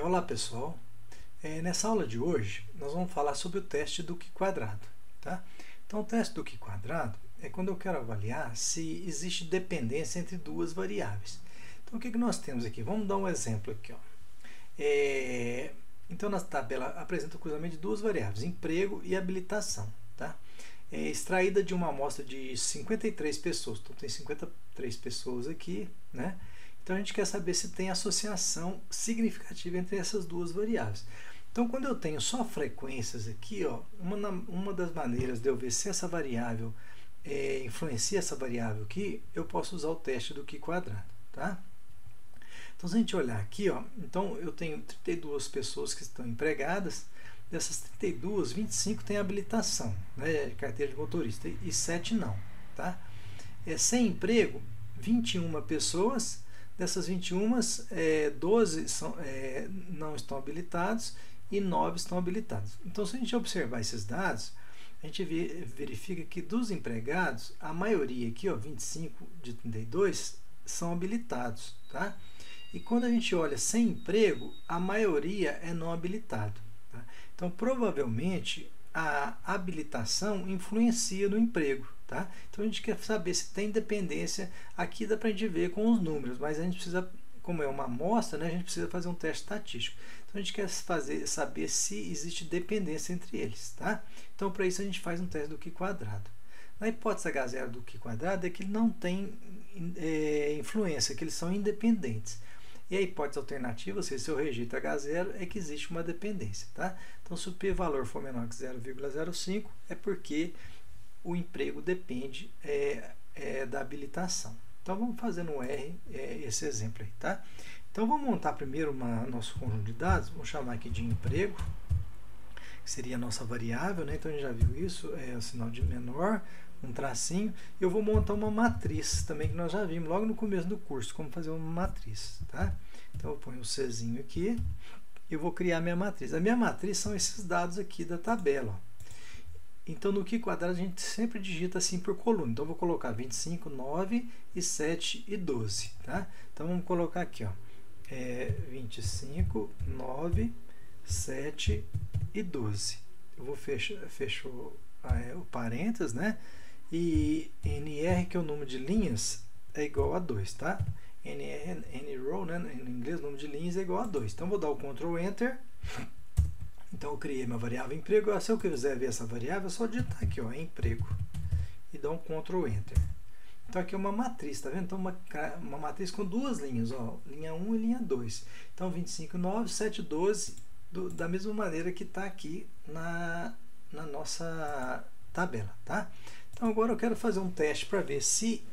Olá pessoal, nessa aula de hoje nós vamos falar sobre o teste do Q², tá? Então o teste do Q² é quando eu quero avaliar se existe dependência entre duas variáveis. Então o que nós temos aqui? Vamos dar um exemplo aqui, ó. Então na tabela apresenta o cruzamento de duas variáveis, emprego e habilitação, tá? Extraída de uma amostra de 53 pessoas, então tem 53 pessoas aqui, né? Então a gente quer saber se tem associação significativa entre essas duas variáveis. Então quando eu tenho só frequências aqui, ó, uma das maneiras de eu ver se essa variável influencia essa variável aqui, eu posso usar o teste do Q², tá? Então se a gente olhar aqui, ó, então eu tenho 32 pessoas que estão empregadas, dessas 32, 25 têm habilitação, né, carteira de motorista, e 7 não, tá? Sem emprego, 21 pessoas, dessas 21, 12 não estão habilitados e 9 estão habilitados. Então, se a gente observar esses dados, a gente verifica que dos empregados, a maioria aqui, ó, 25 de 32, são habilitados, tá? E quando a gente olha sem emprego, a maioria é não habilitado, tá? Então, provavelmente, a habilitação influencia no emprego, tá? Então a gente quer saber se tem dependência. Aqui dá para a gente ver com os números, mas a gente precisa, como é uma amostra, né, a gente precisa fazer um teste estatístico. Então a gente quer saber se existe dependência entre eles, tá? Então para isso a gente faz um teste do Q². Na hipótese H0 do Q² é que ele não tem influência, que eles são independentes. E a hipótese alternativa, ou seja, se eu rejeito H0, é que existe uma dependência, tá? Então se o p-valor for menor que 0,05, é porque o emprego depende da habilitação. Então vamos fazer no R esse exemplo aí, tá? Então vamos montar primeiro nosso conjunto de dados, vamos chamar aqui de emprego, que seria a nossa variável, né? Então a gente já viu isso, o sinal de menor, um tracinho. Eu vou montar uma matriz também, que nós já vimos logo no começo do curso, como fazer uma matriz, tá? Então eu ponho um Czinho aqui, eu vou criar minha matriz. A minha matriz são esses dados aqui da tabela, ó. Então, no Q² a gente sempre digita assim por coluna. Então, eu vou colocar 25, 9, e 7 e 12. Tá? Então, vamos colocar aqui, ó, 25, 9, 7 e 12. Eu vou fechar o parênteses, né? E NR, que é o número de linhas, é igual a 2. Tá? NRow, né? Em inglês, o número de linhas é igual a 2. Então, vou dar o Ctrl Enter. Então, eu criei minha variável emprego. Se eu quiser ver essa variável, é só digitar aqui, ó, emprego. E dar um Ctrl Enter. Então, aqui é uma matriz, tá vendo? Então, uma matriz com duas linhas, ó, linha 1 e linha 2. Então, 25, 9, 7, 12, da mesma maneira que está aqui na nossa tabela, tá? Então, agora eu quero fazer um teste para ver se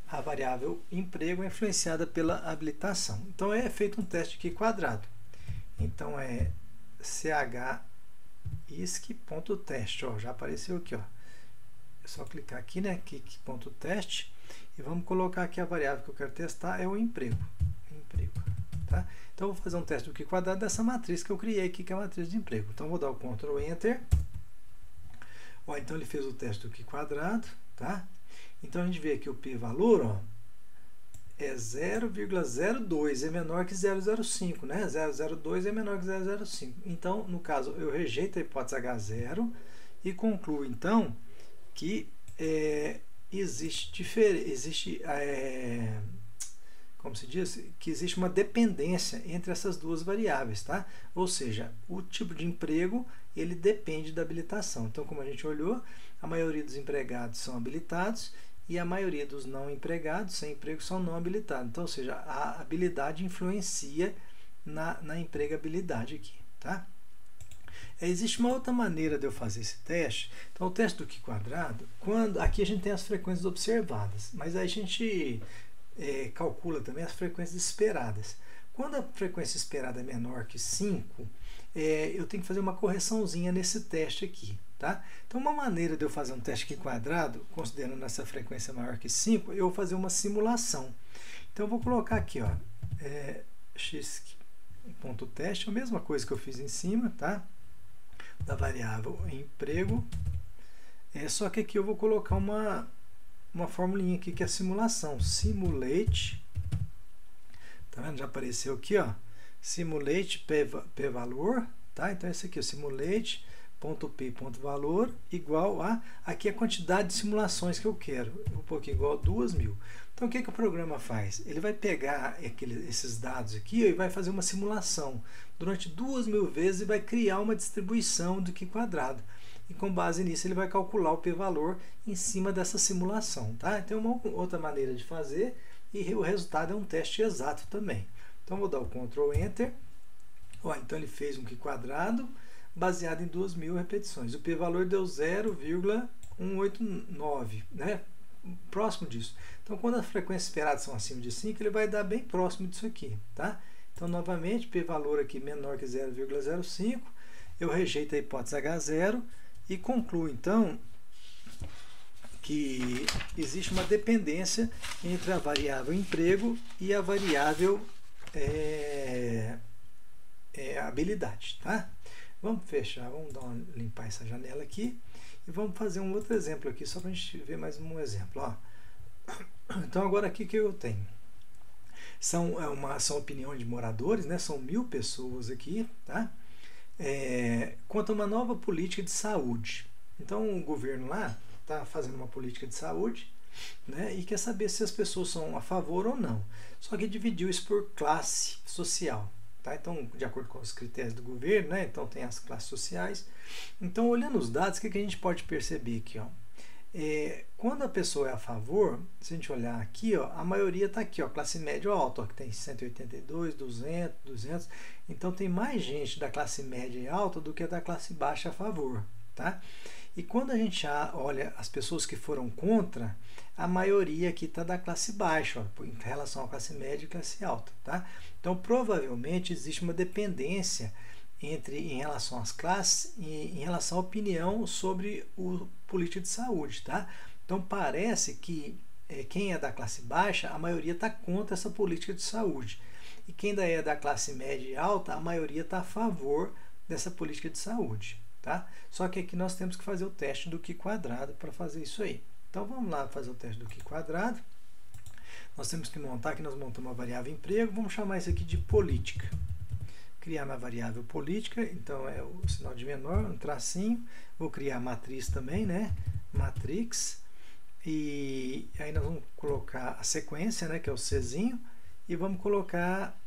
a variável emprego é influenciada pela habilitação. Então, é feito um teste Q². Então, CHISC.teste, ó, já apareceu aqui, ó. É só clicar aqui, né, Q.teste, e vamos colocar aqui a variável que eu quero testar é o emprego, tá? Então eu vou fazer um teste do Q² dessa matriz que eu criei aqui, que é a matriz de emprego. Então eu vou dar o Ctrl Enter. Ó, então ele fez o teste do Q², tá? Então a gente vê aqui o p-valor, ó, é 0,02, é menor que 0,05, né? 0,02 é menor que 0,05. Então, no caso, eu rejeito a hipótese H0 e concluo, então, que como se diz? Que existe uma dependência entre essas duas variáveis, tá? Ou seja, o tipo de emprego, ele depende da habilitação. Então, como a gente olhou, a maioria dos empregados são habilitados, e a maioria dos não empregados, sem emprego, são não habilitados. Então, ou seja, a habilidade influencia na empregabilidade aqui, tá? Existe uma outra maneira de eu fazer esse teste. Então, o teste do Q², aqui a gente tem as frequências observadas, mas aí a gente calcula também as frequências esperadas. Quando a frequência esperada é menor que 5, eu tenho que fazer uma correçãozinha nesse teste aqui. Tá? Então, uma maneira de eu fazer um teste Q², considerando essa frequência maior que 5, eu vou fazer uma simulação. Então, eu vou colocar aqui, ó, x.teste, a mesma coisa que eu fiz em cima, tá? Da variável emprego. Só que aqui eu vou colocar uma formulinha aqui que é a simulação. Simulate, tá vendo? Já apareceu aqui, ó. simulate p-valor, tá? Então esse aqui, o simulate.p.valor igual a, aqui a quantidade de simulações que eu quero. Eu vou pôr aqui igual a 2.000. Então o que o programa faz? Ele vai pegar esses dados aqui e vai fazer uma simulação durante 2.000 vezes e vai criar uma distribuição do Q². E com base nisso ele vai calcular o p-valor em cima dessa simulação, tá? Tem uma outra maneira de fazer e o resultado é um teste exato também. Então vou dar o Ctrl Enter. Ó, então ele fez um Q² baseado em 2.000 repetições. O p-valor deu 0,189, né? Próximo disso. Então quando as frequências esperadas são acima de 5, ele vai dar bem próximo disso aqui, tá? Então novamente, p-valor aqui menor que 0,05, eu rejeito a hipótese H0 e concluo então que existe uma dependência entre a variável emprego e a variável habilidade, tá? Vamos fechar, vamos limpar essa janela aqui e vamos fazer um outro exemplo aqui, só para a gente ver mais um exemplo. Ó. Então agora aqui que eu tenho são opiniões de moradores, né? São 1.000 pessoas aqui, tá? Quanto a uma nova política de saúde. Então o governo lá está fazendo uma política de saúde, né, e quer saber se as pessoas são a favor ou não. Só que dividiu isso por classe social. Tá? Então, de acordo com os critérios do governo, né, então tem as classes sociais. Então, olhando os dados, o que a gente pode perceber aqui? Ó? Quando a pessoa é a favor, se a gente olhar aqui, ó, a maioria está aqui, ó, classe média ou alta, ó, que tem 182, 200, 200. Então, tem mais gente da classe média e alta do que da classe baixa a favor. Tá? E quando a gente olha as pessoas que foram contra, a maioria aqui está da classe baixa, ó, em relação à classe média e classe alta. Tá? Então, provavelmente, existe uma dependência em relação às classes e em relação à opinião sobre o política de saúde. Tá? Então, parece que quem é da classe baixa, a maioria está contra essa política de saúde. E quem daí é da classe média e alta, a maioria está a favor dessa política de saúde. Tá? Só que aqui nós temos que fazer o teste do Q² para fazer isso aí. Então vamos lá fazer o teste do Q². Nós temos que montar, aqui nós montamos uma variável emprego, vamos chamar isso aqui de política. Criar uma variável política, então é o sinal de menor, um tracinho. Vou criar a matriz também, né? Matrix. E aí nós vamos colocar a sequência, né? Que é o Czinho. E vamos colocar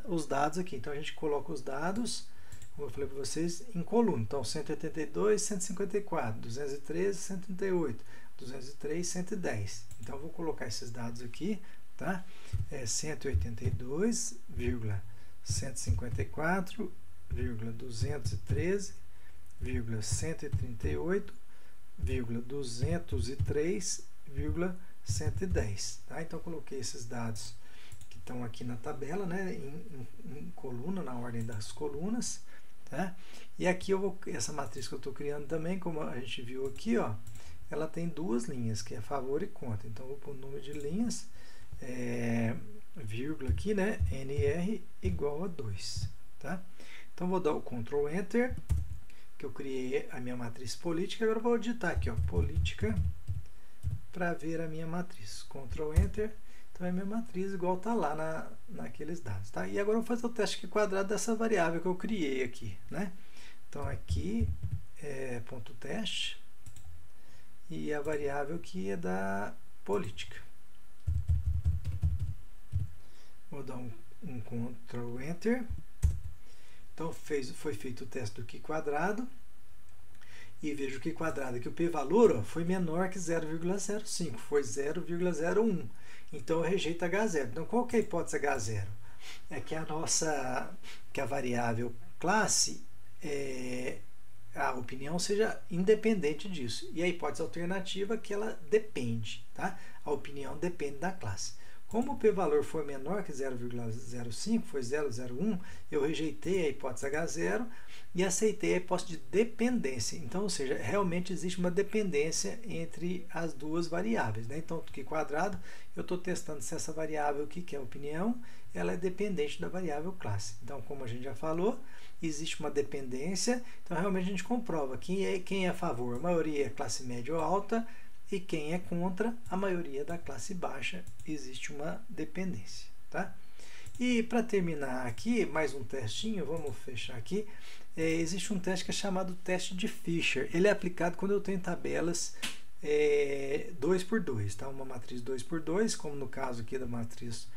os dados aqui. Então a gente coloca os dados, como eu falei para vocês, em coluna. Então, 182, 154, 213, 138, 203, 110. Então, eu vou colocar esses dados aqui, tá? 182,154,238,203,110. Tá? Então, eu coloquei esses dados que estão aqui na tabela, né? em coluna, na ordem das colunas. Tá? E aqui essa matriz que eu estou criando também, como a gente viu aqui, ó, ela tem duas linhas, que é favor e contra. Então, eu vou pôr o número de linhas, vírgula aqui, né, NR igual a 2. Tá? Então, vou dar o Ctrl Enter, que eu criei a minha matriz política. Agora, eu vou digitar aqui, ó, política, para ver a minha matriz. Ctrl Enter. Então, é a minha matriz igual está lá naqueles dados. Tá? E agora eu vou fazer o teste Q² dessa variável que eu criei aqui. Né? Então, aqui é ponto teste e a variável aqui é da política. Vou dar um Ctrl Enter. Então, foi feito o teste do Q² e vejo o Q² que o p-valor foi menor que 0,05, foi 0,01. Então, eu rejeito H0. Então, qual que é a hipótese H0? É que a variável classe, a opinião seja independente disso. E a hipótese alternativa é que ela depende. Tá? A opinião depende da classe. Como o p-valor foi menor que 0,05, foi 0,01, eu rejeitei a hipótese H0 e aceitei a hipótese de dependência. Então, ou seja, realmente existe uma dependência entre as duas variáveis. Né? Então, do Q², eu estou testando se essa variável aqui, que é a opinião, ela é dependente da variável classe. Então, como a gente já falou, existe uma dependência. Então, realmente a gente comprova quem é a favor. A maioria é classe média ou alta, e quem é contra, a maioria da classe baixa, existe uma dependência. Tá? E para terminar aqui, mais um testinho, vamos fechar aqui. Existe um teste que é chamado teste de Fisher. Ele é aplicado quando eu tenho tabelas 2x2, tá? Uma matriz 2x2, como no caso aqui da matriz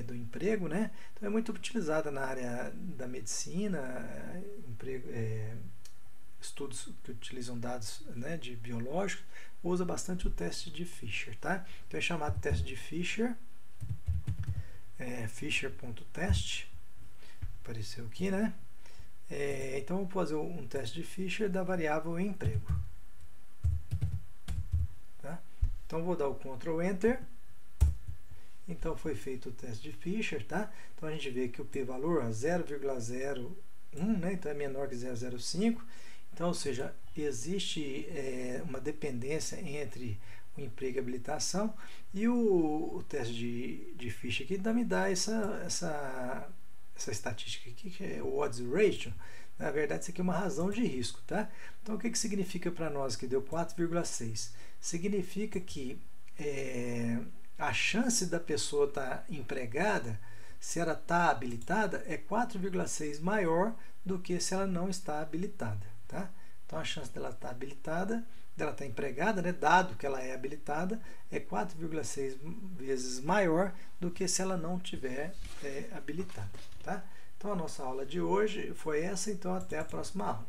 do emprego, né? Então é muito utilizada na área da medicina, estudos que utilizam dados, né, de biológicos, usa bastante o teste de Fisher, tá? Então é chamado teste de Fisher, Fisher.test, apareceu aqui, né? Então vou fazer um teste de Fisher da variável emprego, tá? Então vou dar o Ctrl Enter. Então foi feito o teste de Fisher, tá? Então a gente vê que o p-valor é 0,01, né? Então é menor que 0,05. Então, ou seja, existe uma dependência entre o emprego e a habilitação, e o teste de Fisher aqui me dá essa estatística aqui, que é o odds ratio. Na verdade, isso aqui é uma razão de risco, tá? Então, o que significa para nós que deu 4,6? Significa que a chance da pessoa estar empregada, se ela está habilitada, é 4,6 maior do que se ela não está habilitada, tá? Então a chance dela estar habilitada, dela estar empregada, né, dado que ela é habilitada, é 4,6 vezes maior do que se ela não tiver habilitada, tá? Então a nossa aula de hoje foi essa, então até a próxima aula.